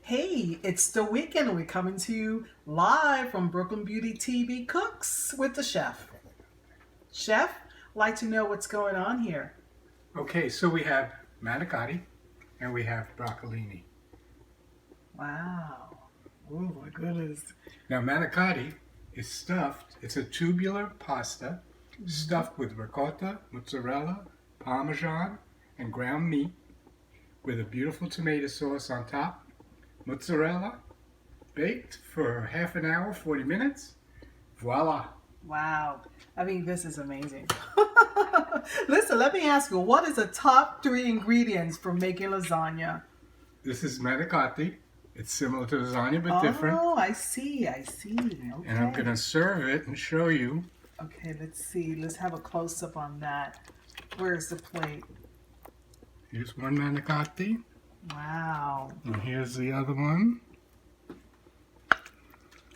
Hey, it's the weekend. We're coming to you live from Brooklyn Beauty TV Cooks with the chef. Chef, like to know what's going on here. Okay, so we have manicotti and we have broccolini. Wow. Oh my goodness. Now manicotti is stuffed, it's a tubular pasta stuffed with ricotta, mozzarella, parmesan, and ground meat with a beautiful tomato sauce on top. Mozzarella, baked for half an hour, 40 minutes. Voila. Wow. I mean, this is amazing. Listen, let me ask you, what is the top 3 ingredients for making lasagna? This is manicotti. It's similar to lasagna, but different. Oh, I see. Okay. And I'm going to serve it and show you. Okay, let's see. Let's have a close-up on that. Where's the plate? Here's one manicotti. Wow. And here's the other one.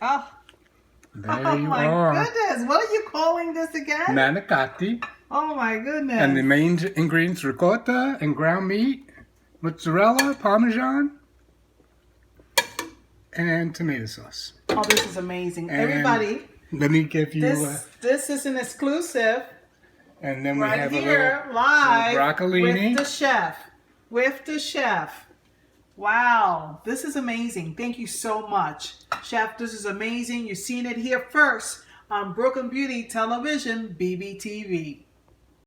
Oh, There you my are. goodness. What are you calling this again? Manicotti. Oh my goodness. And the main ingredients, ricotta and ground meat, mozzarella, parmesan, and tomato sauce. Oh, this is amazing. And Everybody, let me give you this is an exclusive and then we right have here, a live, broccolini. with the chef. With the chef. Wow, this is amazing. Thank you so much. Chef, this is amazing. You've seen it here first on Brooklyn Beauty Television, BBTV.